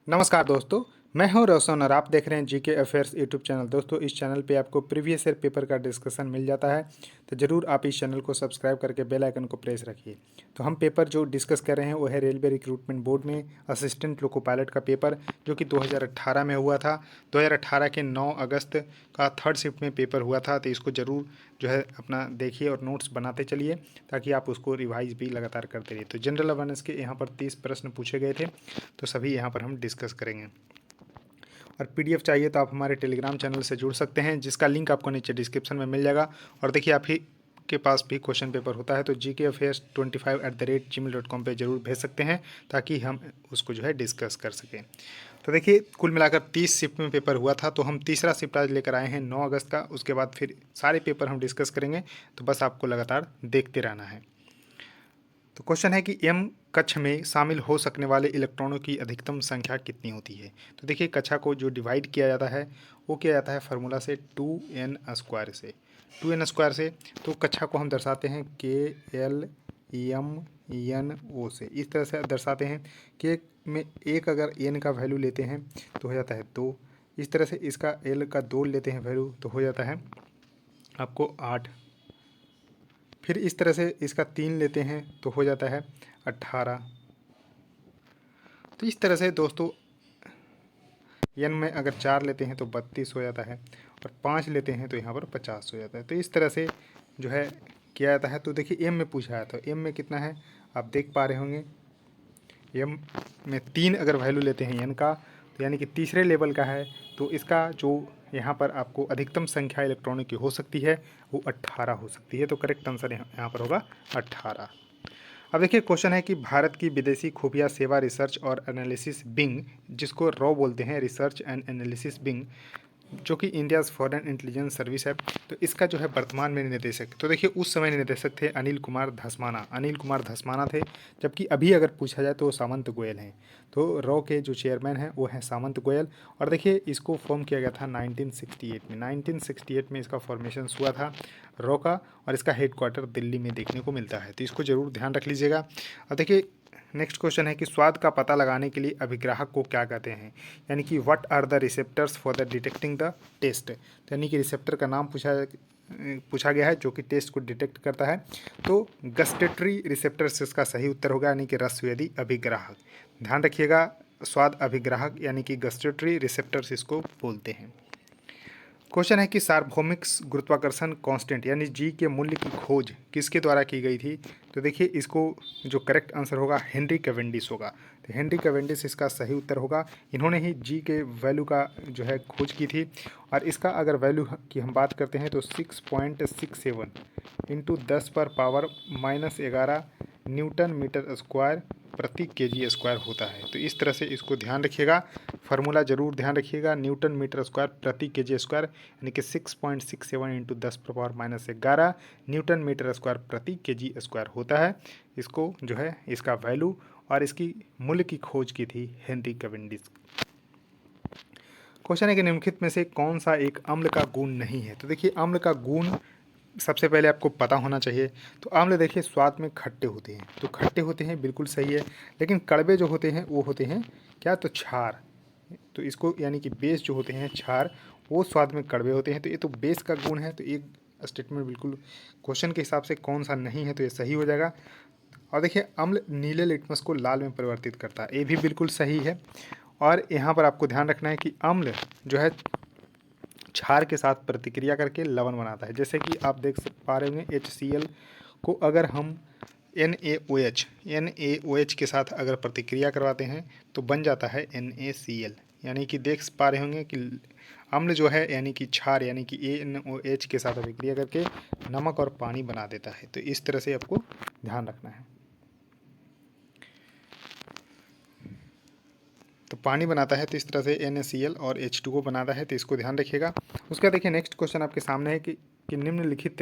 नमस्कार दोस्तों, मैं हूं रोशन और आप देख रहे हैं जीके अफेयर्स यूट्यूब चैनल। दोस्तों, इस चैनल पे आपको प्रीवियस ईयर पेपर का डिस्कशन मिल जाता है, तो ज़रूर आप इस चैनल को सब्सक्राइब करके बेल आइकन को प्रेस रखिए। तो हम पेपर जो डिस्कस कर रहे हैं वो है रेलवे रिक्रूटमेंट बोर्ड में असिस्टेंट लोको पायलट का पेपर, जो कि 2018 में हुआ था। 2018 के 9 अगस्त का थर्ड शिफ्ट में पेपर हुआ था। तो इसको ज़रूर जो है अपना देखिए और नोट्स बनाते चलिए, ताकि आप उसको रिवाइज भी लगातार करते रहिए। तो जनरल अवेयरनेस के यहाँ पर 30 प्रश्न पूछे गए थे, तो सभी यहाँ पर हम डिस्कस करेंगे। और पीडीएफ चाहिए तो आप हमारे टेलीग्राम चैनल से जुड़ सकते हैं, जिसका लिंक आपको नीचे डिस्क्रिप्शन में मिल जाएगा। और देखिए, आप ही के पास भी क्वेश्चन पेपर होता है तो gkafairs25@gmail.com पे ज़रूर भेज सकते हैं, ताकि हम उसको जो है डिस्कस कर सकें। तो देखिए, कुल मिलाकर 30 शिफ्ट में पेपर हुआ था, तो हम तीसरा शिफ्ट आज लेकर आए हैं 9 अगस्त का। उसके बाद फिर सारे पेपर हम डिस्कस करेंगे, तो बस आपको लगातार देखते रहना है। तो क्वेश्चन है कि एम कक्ष में शामिल हो सकने वाले इलेक्ट्रॉनों की अधिकतम संख्या कितनी होती है। तो देखिए, कक्षा को जो डिवाइड किया जाता है वो किया जाता है फार्मूला से 2n² से। 2n² से तो कक्षा को हम दर्शाते हैं KLMNO से। इस तरह से दर्शाते हैं कि में एक अगर n का वैल्यू लेते हैं तो हो जाता है 2। इस तरह से इसका l का 2 लेते हैं वैल्यू तो हो जाता है आपको 8। फिर इस तरह से इसका 3 लेते हैं तो हो जाता है 18। तो इस तरह से दोस्तों एन में अगर 4 लेते हैं तो 32 हो जाता है, और 5 लेते हैं तो यहाँ पर 50 हो जाता है। तो इस तरह से जो है किया जाता है। तो देखिए, एम में पूछा है तो एम में कितना है आप देख पा रहे होंगे। एम में 3 अगर वैल्यू लेते हैं एन का, तो यानी कि तीसरे लेवल का है, तो इसका जो यहाँ पर आपको अधिकतम संख्या इलेक्ट्रॉनों की हो सकती है वो 18 हो सकती है। तो करेक्ट आंसर यहाँ पर होगा 18। अब देखिए, क्वेश्चन है कि भारत की विदेशी खुफिया सेवा रिसर्च और एनालिसिस विंग, जिसको रॉ बोलते हैं, रिसर्च एंड एनालिसिस विंग, जो कि इंडियाज़ फॉरेन इंटेलिजेंस सर्विस है, तो इसका जो है वर्तमान में निदेशक, तो देखिए उस समय निदेशक थे अनिल कुमार धस्माना। अनिल कुमार धस्माना थे, जबकि अभी अगर पूछा जाए तो वो सामंत गोयल हैं। तो रॉ के जो चेयरमैन हैं वो हैं सामंत गोयल। और देखिए, इसको फॉर्म किया गया था 1968 में। 1968 में इसका फॉर्मेशन हुआ था रॉ का, और इसका हेडक्वार्टर दिल्ली में देखने को मिलता है। तो इसको ज़रूर ध्यान रख लीजिएगा। और देखिए, नेक्स्ट क्वेश्चन है कि स्वाद का पता लगाने के लिए अभिग्राहक को क्या कहते हैं, यानी कि what are the receptors for the detecting the taste. तो यानी कि रिसेप्टर का नाम पूछा गया है जो कि टेस्ट को डिटेक्ट करता है। तो गस्टेटरी रिसेप्टर्स इसका सही उत्तर होगा, यानी कि रसवेदी अभिग्राहक। ध्यान रखिएगा, स्वाद अभिग्राहक यानी कि गस्टेटरी रिसेप्टर्स इसको बोलते हैं। क्वेश्चन है कि सार्वभौमिक गुरुत्वाकर्षण कांस्टेंट यानी जी के मूल्य की खोज किसके द्वारा की गई थी। तो देखिए, इसको जो करेक्ट आंसर होगा हेनरी कैवेंडिश होगा। तो हेनरी कैवेंडिश इसका सही उत्तर होगा। इन्होंने ही जी के वैल्यू का जो है खोज की थी। और इसका अगर वैल्यू की हम बात करते हैं तो 6.67 इंटू 10⁻⁻11 न्यूटन मीटर स्क्वायर प्रति केजी स्क्वायर होता है। तो इस तरह से इसको ध्यान रखिएगा, फार्मूला जरूर ध्यान रखिएगा। न्यूटन मीटर स्क्वायर प्रति केजी स्क्वायर यानी कि 6.67 इंटू 10⁻⁻11 न्यूटन मीटर स्क्वायर प्रति केजी स्क्वायर होता है। इसको जो है इसका वैल्यू और इसकी मूल्य की खोज की थी हेनरी कैवेंडिश। क्वेश्चन है कि निम्नलिखित में से कौन सा एक अम्ल का गुण नहीं है। तो देखिए, अम्ल का गुण सबसे पहले आपको पता होना चाहिए। तो आम्ल देखिए स्वाद में खट्टे होते हैं, तो खट्टे होते हैं, बिल्कुल सही है। लेकिन कड़वे जो होते हैं वो होते हैं क्या, तो क्षार। तो इसको यानी कि बेस जो होते हैं क्षार, वो स्वाद में कड़वे होते हैं। तो ये तो बेस का गुण है। तो एक स्टेटमेंट बिल्कुल क्वेश्चन के हिसाब से कौन सा नहीं है, तो ये सही हो जाएगा। और देखिए, अम्ल नीले लिटमस को लाल में परिवर्तित करता है, ये भी बिल्कुल सही है। और यहाँ पर आपको ध्यान रखना है कि अम्ल जो है क्षार के साथ प्रतिक्रिया करके लवण बनाता है। जैसे कि आप देख पा रहे होंगे HCl को अगर हम NaOH के साथ अगर प्रतिक्रिया करवाते हैं तो बन जाता है NaCl। यानी कि देख पा रहे होंगे कि अम्ल जो है यानी कि क्षार यानी कि NaOH के साथ अभिक्रिया करके नमक और पानी बना देता है। तो इस तरह से आपको ध्यान रखना है। तो पानी बनाता है, तो इस तरह से NaCl और H2O बनाता है। तो इसको ध्यान रखिएगा। उसका देखिए, नेक्स्ट क्वेश्चन आपके सामने है कि निम्नलिखित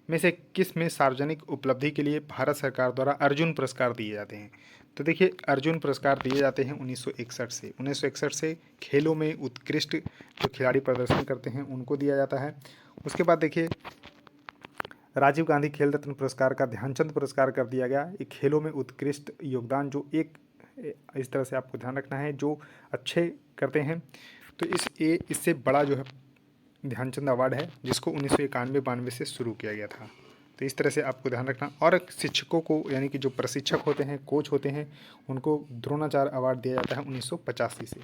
में से किस में सार्वजनिक उपलब्धि के लिए भारत सरकार द्वारा अर्जुन पुरस्कार दिए जाते हैं। तो देखिए, अर्जुन पुरस्कार दिए जाते हैं 1961 से खेलों में उत्कृष्ट जो खिलाड़ी प्रदर्शन करते हैं उनको दिया जाता है। उसके बाद देखिए, राजीव गांधी खेल रत्न पुरस्कार का ध्यानचंद पुरस्कार कर दिया गया। ये खेलों में उत्कृष्ट योगदान जो एक इस तरह से आपको ध्यान रखना है। जो अच्छे करते हैं तो इससे बड़ा जो है ध्यानचंद अवार्ड है, जिसको 1991-92 से शुरू किया गया था। तो इस तरह से आपको ध्यान रखना। और शिक्षकों को यानी कि जो प्रशिक्षक होते हैं, कोच होते हैं, उनको द्रोणाचार्य अवार्ड दिया जाता है 1985 से।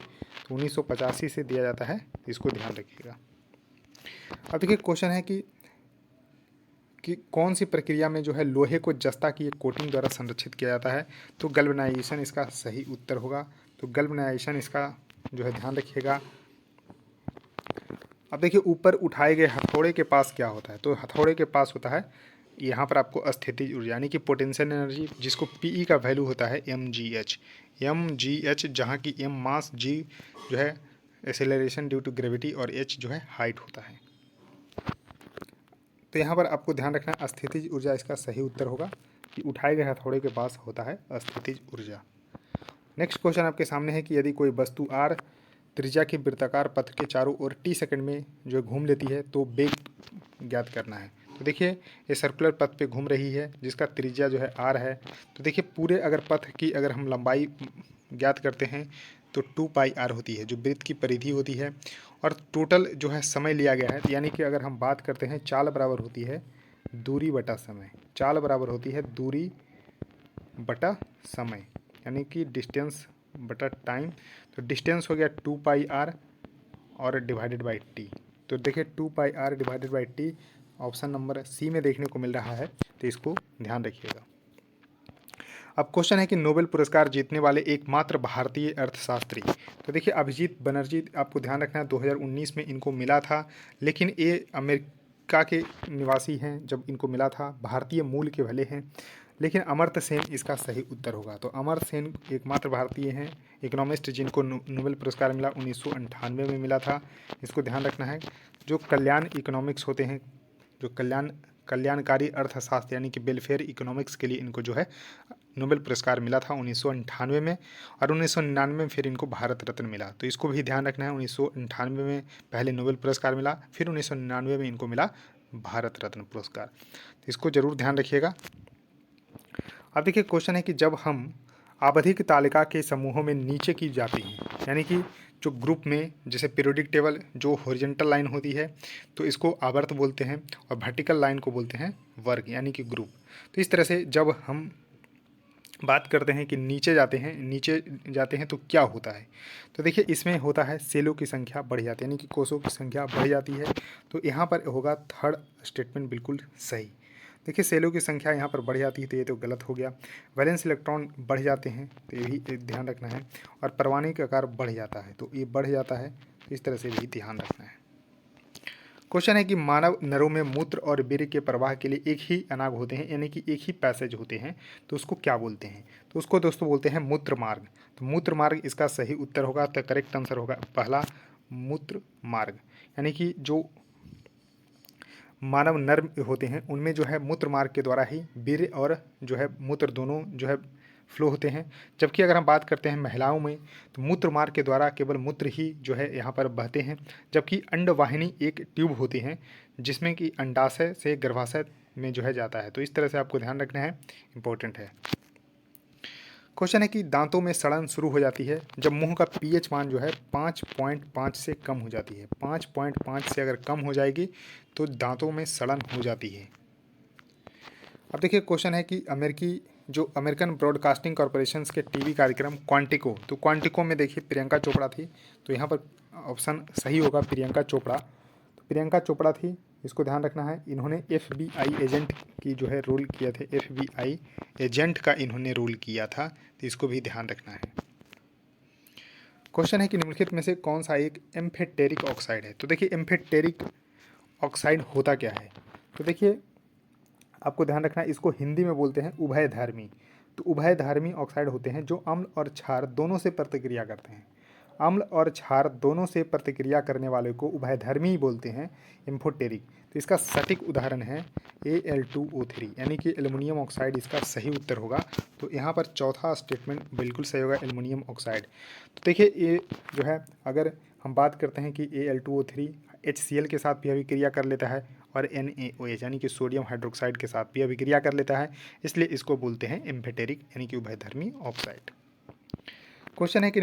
तो 1985 से दिया जाता है, तो इसको ध्यान रखिएगा। अब देखिए क्वेश्चन है कि कौन सी प्रक्रिया में जो है लोहे को जस्ता की एक कोटिंग द्वारा संरक्षित किया जाता है। तो गैल्वेनाइजेशन इसका सही उत्तर होगा। तो गैल्वेनाइजेशन इसका जो है ध्यान रखिएगा। अब देखिए ऊपर उठाए गए हथौड़े के पास क्या होता है। तो हथौड़े के पास होता है यहाँ पर आपको स्थितिज ऊर्जा यानी कि पोटेंशियल एनर्जी, जिसको पीई का वैल्यू होता है mgh, जहाँ की m मास, g जो है एक्सेलरेशन ड्यू टू ग्रेविटी और h जो है हाइट होता है। तो यहाँ पर आपको ध्यान रखना है स्थितिज ऊर्जा इसका सही उत्तर होगा कि उठाए गए हथौड़े के पास होता है स्थितिज ऊर्जा। नेक्स्ट क्वेश्चन आपके सामने है कि यदि कोई वस्तु r त्रिज्या के वृत्ताकार पथ के चारों ओर t सेकंड में जो घूम लेती है तो वेग ज्ञात करना है। तो देखिए ये सर्कुलर पथ पे घूम रही है जिसका त्रिज्या जो है r है। तो देखिए पूरे अगर पथ की अगर हम लंबाई ज्ञात करते हैं तो 2πr होती है, जो वृत्त की परिधि होती है। और टोटल जो है समय लिया गया है, यानी कि अगर हम बात करते हैं चाल बराबर होती है दूरी बटा समय। चाल बराबर होती है दूरी बटा समय, यानी कि डिस्टेंस बटा टाइम। तो डिस्टेंस हो गया 2πr और डिवाइडेड बाई टी। तो देखिए 2πr divided by T option number C में देखने को मिल रहा है, तो इसको ध्यान रखिएगा। अब क्वेश्चन है कि नोबेल पुरस्कार जीतने वाले एकमात्र भारतीय अर्थशास्त्री। तो देखिए अभिजीत बनर्जी, आपको ध्यान रखना है 2019 में इनको मिला था, लेकिन ये अमेरिका के निवासी हैं जब इनको मिला था, भारतीय मूल के भले हैं, लेकिन अमर्त्य सेन इसका सही उत्तर होगा। तो अमर्त्य सेन एकमात्र भारतीय हैं इकोनॉमिस्ट जिनको नोबेल पुरस्कार मिला 1998 में मिला था, इसको ध्यान रखना है। जो कल्याण इकोनॉमिक्स होते हैं, जो कल्याणकारी अर्थशास्त्र यानी कि वेलफेयर इकोनॉमिक्स के लिए इनको जो है नोबेल पुरस्कार मिला था 1998 में, और 1999 में फिर इनको भारत रत्न मिला। तो इसको भी ध्यान रखना है, 1998 में पहले नोबेल पुरस्कार मिला, फिर 1999 में इनको मिला भारत रत्न पुरस्कार। तो इसको जरूर ध्यान रखिएगा। अब देखिए क्वेश्चन है कि जब हम आवधिक तालिका के समूहों में नीचे की जाती हैं, यानी कि जो ग्रुप में जैसे पीरियोडिक टेबल जो हॉरिजॉन्टल लाइन होती है तो इसको आवर्त बोलते हैं, और वर्टिकल लाइन को बोलते हैं वर्ग यानी कि ग्रुप। तो इस तरह से जब हम बात करते हैं कि नीचे जाते हैं तो क्या होता है। तो देखिए इसमें होता है सेलों की संख्या बढ़ जाती है, यानी कि कोषों की संख्या बढ़ जाती है। तो यहाँ पर होगा थर्ड स्टेटमेंट बिल्कुल सही। देखिए सेलों की संख्या यहाँ पर बढ़ जाती है, तो ये तो गलत हो गया। वैलेंस इलेक्ट्रॉन बढ़ जाते हैं, तो ये भी ध्यान रखना है। और परमाणु का आकार बढ़ जाता है, तो ये बढ़ जाता है, इस तरह से भी ध्यान रखना है। क्वेश्चन है कि मानव नरों में मूत्र और वीर्य के प्रवाह के लिए एक ही अनाग होते हैं, यानी कि एक ही पैसेज होते हैं, तो उसको क्या बोलते हैं। तो उसको दोस्तों बोलते हैं मूत्र मार्ग। तो मूत्र मार्ग इसका सही उत्तर होगा। तो करेक्ट आंसर होगा पहला मूत्र मार्ग, यानी कि जो मानव नर होते हैं उनमें जो है मूत्र मार्ग के द्वारा ही वीर्य और जो है मूत्र दोनों जो है फ्लो होते हैं। जबकि अगर हम बात करते हैं महिलाओं में तो मूत्र मार्ग के द्वारा केवल मूत्र ही जो है यहाँ पर बहते हैं। जबकि अंडवाहिनी एक ट्यूब होती है जिसमें कि अंडाशय से गर्भाशय में जो है जाता है। तो इस तरह से आपको ध्यान रखना है, इम्पोर्टेंट है। क्वेश्चन है कि दांतों में सड़न शुरू हो जाती है जब मुंह का पीएच मान जो है 5.5 से कम हो जाती है। 5.5 से अगर कम हो जाएगी तो दांतों में सड़न हो जाती है। अब देखिए क्वेश्चन है कि अमेरिकन ब्रॉडकास्टिंग कॉरपोरेशन के टीवी कार्यक्रम क्वांटिको, तो क्वांटिको में देखिए प्रियंका चोपड़ा थी, तो यहाँ पर ऑप्शन सही होगा प्रियंका चोपड़ा। तो प्रियंका चोपड़ा थी, इसको ध्यान रखना है। इन्होंने FBI एजेंट की जो है रोल किया थे, FBI एजेंट का इन्होंने रोल किया था, तो इसको भी ध्यान रखना है। क्वेश्चन है कि निम्नलिखित में से कौन सा एक एम्फेटेरिक ऑक्साइड है। तो देखिए एम्फेटेरिक ऑक्साइड होता क्या है। तो देखिए आपको ध्यान रखना है, इसको हिंदी में बोलते हैं उभयधर्मी। तो उभयधर्मी ऑक्साइड होते हैं जो अम्ल और क्षार दोनों से प्रतिक्रिया करते हैं। अम्ल और क्षार दोनों से प्रतिक्रिया करने वाले को उभयधर्मी बोलते हैं, एम्फोटेरिक। तो इसका सटीक उदाहरण है Al2O3, यानी कि एल्युमिनियम ऑक्साइड इसका सही उत्तर होगा। तो यहाँ पर चौथा स्टेटमेंट बिल्कुल सही होगा, एल्युमिनियम ऑक्साइड। तो देखिए ये जो है अगर हम बात करते हैं कि Al2O3 HCl के साथ भी अभिक्रिया कर लेता है और NaOH यानी कि सोडियम हाइड्रोक्साइड के साथ भी अभिक्रिया कर लेता है, इसलिए इसको बोलते हैं एम्फेटेरिक यानी कि उभयधर्मी ऑक्साइड। क्वेश्चन है कि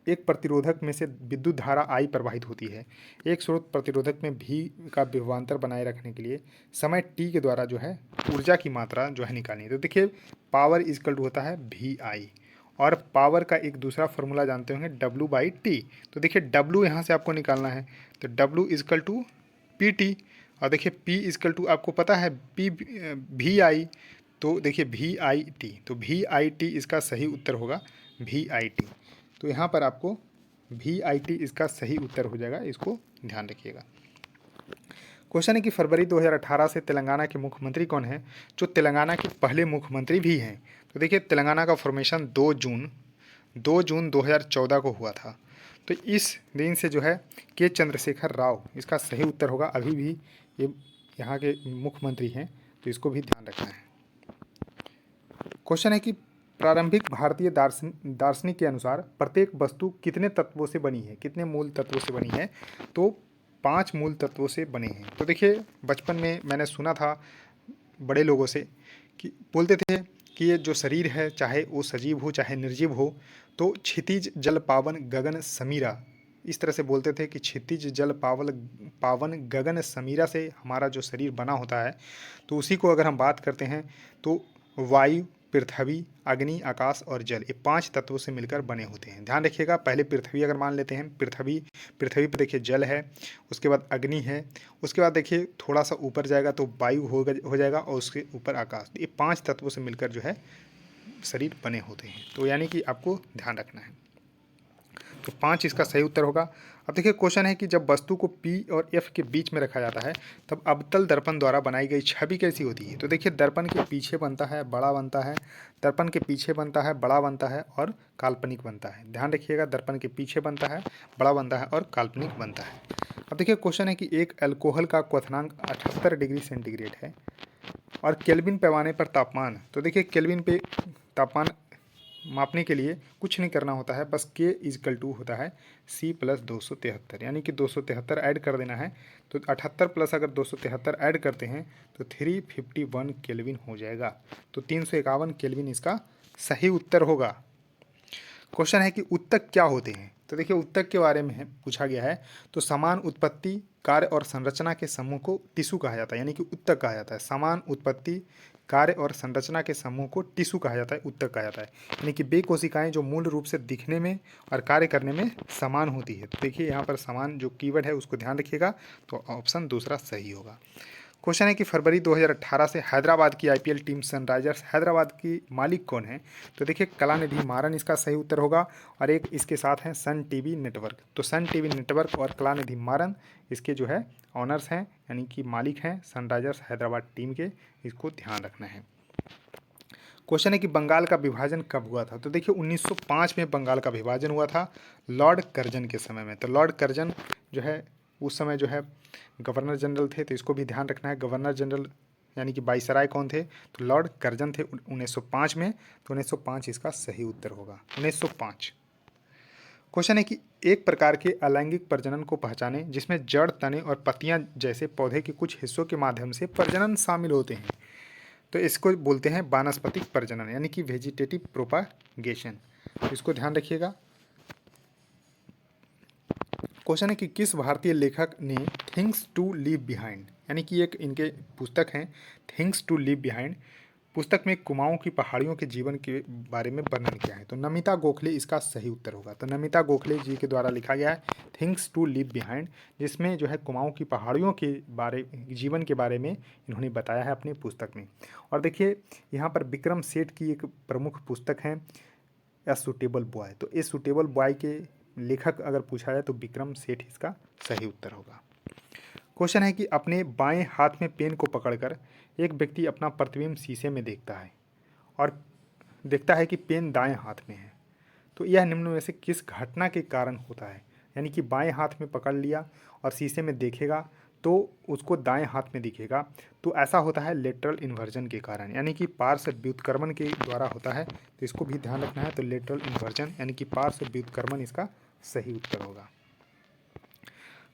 एक प्रतिरोधक में से विद्युत धारा I प्रवाहित होती है। एक स्रोत प्रतिरोधक में V का विभवांतर बनाए रखने के लिए समय t के द्वारा जो है ऊर्जा की मात्रा जो है निकालनी है। तो देखिए पावर इजकल टू होता है VI, और पावर का एक दूसरा फॉर्मूला जानते होंगे W/T। तो देखिए W यहाँ से आपको निकालना है, तो W इजकल टू PT, और देखिए P इजकल टू आपको पता है VI, तो देखिए VIT, तो VIT इसका सही उत्तर होगा VIT। तो यहाँ पर आपको VIT इसका सही उत्तर हो जाएगा, इसको ध्यान रखिएगा। क्वेश्चन है कि फरवरी 2018 से तेलंगाना के मुख्यमंत्री कौन हैं, जो तेलंगाना के पहले मुख्यमंत्री भी हैं। तो देखिए तेलंगाना का फॉर्मेशन 2 जून 2014 को हुआ था। तो इस दिन से जो है के चंद्रशेखर राव इसका सही उत्तर होगा। अभी भी ये यहाँ के मुख्यमंत्री हैं, तो इसको भी ध्यान रखना है। क्वेश्चन है कि प्रारंभिक भारतीय दार्शनिक के अनुसार प्रत्येक वस्तु कितने तत्वों से बनी है, कितने मूल तत्वों से बनी है, तो 5 मूल तत्वों से बने हैं। तो देखिए बचपन में मैंने सुना था बड़े लोगों से कि बोलते थे कि ये जो शरीर है चाहे वो सजीव हो चाहे निर्जीव हो, तो क्षितिज जल पावन गगन समीरा, इस तरह से बोलते थे कि क्षितिज जल पावन गगन समीरा से हमारा जो शरीर बना होता है। तो उसी को अगर हम बात करते हैं तो वायु, पृथ्वी, अग्नि, आकाश और जल, ये 5 तत्वों से मिलकर बने होते हैं। ध्यान रखिएगा, पहले पृथ्वी अगर मान लेते हैं, पृथ्वी पर देखिए जल है, उसके बाद अग्नि है, उसके बाद देखिए थोड़ा सा ऊपर जाएगा तो वायु हो जाएगा, और उसके ऊपर आकाश। ये 5 तत्वों से मिलकर जो है शरीर बने होते हैं। तो यानी कि आपको ध्यान रखना है, तो 5 इसका सही उत्तर होगा। अब देखिए क्वेश्चन है कि जब वस्तु को P और F के बीच में रखा जाता है तब अवतल दर्पण द्वारा बनाई गई छवि कैसी होती है। तो देखिए दर्पण के पीछे बनता है, बड़ा बनता है, दर्पण के पीछे बनता है, बड़ा बनता है और काल्पनिक बनता है। ध्यान रखिएगा, दर्पण के पीछे बनता है, बड़ा बनता है और काल्पनिक बनता है। अब देखिए क्वेश्चन है कि एक अल्कोहल का क्वथनांक 78 डिग्री सेंटीग्रेड है और केल्विन पैमाने पर तापमान, तो देखिए केल्विन पे तापमान मापने के लिए कुछ नहीं करना होता है, बस K इजकल टू होता है C प्लस 273, यानी कि 273 ऐड कर देना है। तो 78 प्लस अगर 273 ऐड करते हैं तो 351 केल्विन हो जाएगा। तो 351 केल्विन इसका सही उत्तर होगा। क्वेश्चन है कि उत्तक क्या होते हैं। तो देखिए उत्तक के बारे में पूछा गया है, तो समान उत्पत्ति, कार्य और संरचना के समूह को टिश्यू कहा जाता है, यानी कि उत्तक कहा जाता है। समान उत्पत्ति, कार्य और संरचना के समूह को टिश्यू कहा जाता है, उत्तक कहा जाता है। यानी कि वे कोशिकाएं जो मूल रूप से दिखने में और कार्य करने में समान होती है। तो देखिए यहाँ पर समान जो कीवर्ड है उसको ध्यान रखिएगा, तो ऑप्शन दूसरा सही होगा। क्वेश्चन है कि फरवरी 2018 से हैदराबाद की IPL टीम सनराइजर्स हैदराबाद की मालिक कौन है। तो देखिए कलानिधि मारन इसका सही उत्तर होगा, और एक इसके साथ हैं सन टीवी नेटवर्क। तो सन टीवी नेटवर्क और कलानिधि मारन इसके जो है ऑनर्स हैं, यानी कि मालिक हैं सनराइजर्स हैदराबाद टीम के, इसको ध्यान रखना है। क्वेश्चन है कि बंगाल का विभाजन कब हुआ था। तो देखिए 1905 में बंगाल का विभाजन हुआ था लॉर्ड कर्जन के समय में। तो लॉर्ड कर्जन जो है उस समय जो है गवर्नर जनरल थे, तो इसको भी ध्यान रखना है। गवर्नर जनरल यानी कि वाइसराय कौन थे, तो लॉर्ड कर्जन थे 1905 में। तो 1905 इसका सही उत्तर होगा, 1905। क्वेश्चन है कि एक प्रकार के अलैंगिक प्रजनन को पहचाने जिसमें जड़, तने और पत्तियां जैसे पौधे के कुछ हिस्सों के माध्यम से प्रजनन शामिल होते हैं। तो इसको बोलते हैं वानस्पतिक प्रजनन, यानी कि वेजिटेटिव प्रोपागेशन। इसको ध्यान रखिएगा। क्वेश्चन है कि किस भारतीय लेखक ने थिंग्स टू लीव बिहाइंड, यानी कि एक इनके पुस्तक हैं थिंग्स टू लीव बिहाइंड, पुस्तक में कुमाऊं की पहाड़ियों के जीवन के बारे में वर्णन किया है। तो नमिता गोखले इसका सही उत्तर होगा। तो नमिता गोखले जी के द्वारा लिखा गया है थिंग्स टू लीव बिहाइंड, जिसमें जो है कुमाऊं की पहाड़ियों के जीवन के बारे में इन्होंने बताया है अपनी पुस्तक में। और देखिए यहाँ पर विक्रम सेठ की एक प्रमुख पुस्तक है ए सूटेबल बॉय। तो ए सूटेबल बॉय के लेखक अगर पूछा जाए तो विक्रम सेठ इसका सही उत्तर होगा। क्वेश्चन है कि अपने बाएं हाथ में पेन को पकड़कर एक व्यक्ति अपना प्रतिबिंब शीशे में देखता है और देखता है कि पेन दाएं हाथ में है। तो यह निम्न में से किस घटना के कारण होता है। यानी कि बाएं हाथ में पकड़ लिया और शीशे में देखेगा तो उसको दाएं हाथ में दिखेगा, तो ऐसा होता है लेटरल इन्वर्जन के कारण, यानी कि पार्श्व व्युत्क्रमण के द्वारा होता है। तो इसको भी ध्यान रखना है। तो लेटरल इन्वर्जन यानी कि पार्श्व व्युत्क्रमण इसका सही उत्तर होगा।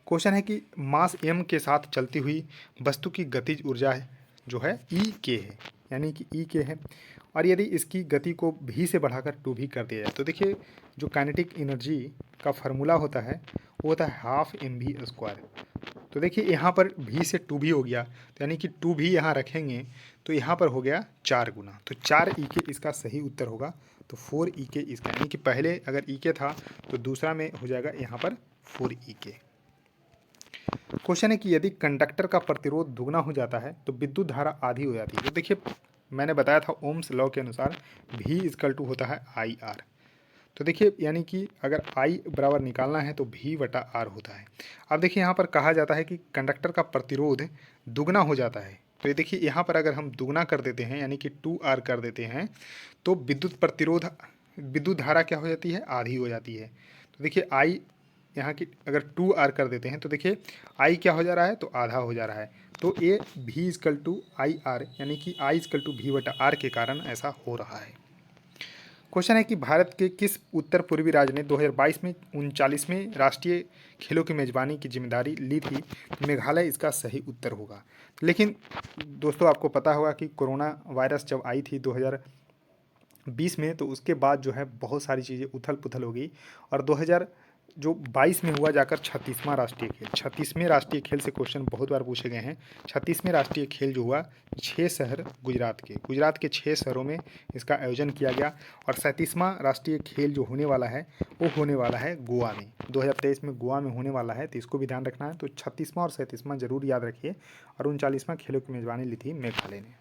क्वेश्चन है कि मास m के साथ चलती हुई वस्तु की गतिज ऊर्जा जो है E k है, यानी कि E k है, और यदि इसकी गति को v से बढ़ाकर 2v कर दिया जाए तो देखिए जो काइनेटिक एनर्जी का फार्मूला होता है वो होता है हाफ mv²। तो देखिए यहाँ पर v से 2v हो गया, तो यानी कि 2v यहाँ रखेंगे तो यहाँ पर हो गया 4 गुना, तो 4 ek इसका सही उत्तर होगा। तो 4 ek इसका, यानी कि पहले अगर ek था तो दूसरा में हो जाएगा यहाँ पर 4 ek। क्वेश्चन है कि यदि कंडक्टर का प्रतिरोध दुगना हो जाता है तो विद्युत धारा आधी हो जाती है। तो देखिए मैंने बताया था ओम्स लॉ के अनुसार v इक्वल टू होता है IR। तो देखिए यानी कि अगर I बराबर निकालना है तो v/R होता है। अब देखिए यहाँ पर कहा जाता है कि कंडक्टर का प्रतिरोध दुगना हो जाता है, तो ये देखिए यहाँ पर अगर हम दुगना कर देते हैं यानी कि 2R कर देते हैं तो विद्युत धारा क्या हो जाती है, आधी हो जाती है। तो देखिए I यहाँ की अगर 2R कर देते हैं तो देखिए I क्या हो जा रहा है, तो आधा हो जा रहा है। तो ये v इक्वल टू IR यानी कि I इक्वल टू v/R के कारण ऐसा हो रहा है। क्वेश्चन है कि भारत के किस उत्तर पूर्वी राज्य ने 2022 में 39वें राष्ट्रीय खेलों की मेजबानी की जिम्मेदारी ली थी। मेघालय इसका सही उत्तर होगा। लेकिन दोस्तों आपको पता होगा कि कोरोना वायरस जब आई थी 2020 में, तो उसके बाद जो है बहुत सारी चीज़ें उथल पुथल हो गई और 2022 में हुआ जाकर 36वां राष्ट्रीय खेल। 36वें राष्ट्रीय खेल से क्वेश्चन बहुत बार पूछे गए हैं। 36वें राष्ट्रीय खेल जो हुआ 6 शहर गुजरात के 6 शहरों में इसका आयोजन किया गया और 37वां राष्ट्रीय खेल जो होने वाला है वो होने वाला है गोवा में। 2023 में गोवा में होने वाला है, तो इसको भी ध्यान रखना है। तो 36वां और 37वां जरूर याद रखिए। और 39वां खेलों की मेजबानी ली थी मेघालय ने।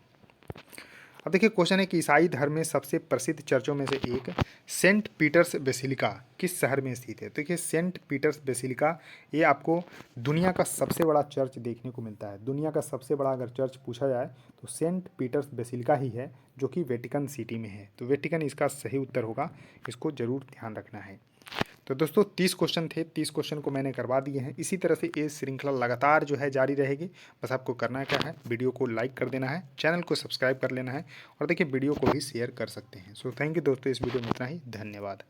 अब देखिए क्वेश्चन है कि ईसाई धर्म में सबसे प्रसिद्ध चर्चों में से एक सेंट पीटर्स बेसिलिका किस शहर में स्थित है। देखिए सेंट पीटर्स बेसिलिका ये आपको दुनिया का सबसे बड़ा चर्च देखने को मिलता है। दुनिया का सबसे बड़ा अगर चर्च पूछा जाए तो सेंट पीटर्स बेसिलिका ही है, जो कि वेटिकन सिटी में है। तो वेटिकन इसका सही उत्तर होगा, इसको जरूर ध्यान रखना है। तो दोस्तों 30 क्वेश्चन थे, 30 क्वेश्चन को मैंने करवा दिए हैं। इसी तरह से ये श्रृंखला लगातार जो है जारी रहेगी। बस आपको करना क्या है, वीडियो को लाइक कर देना है, चैनल को सब्सक्राइब कर लेना है और देखिए वीडियो को भी शेयर कर सकते हैं। सो थैंक यू दोस्तों, इस वीडियो में इतना ही। धन्यवाद।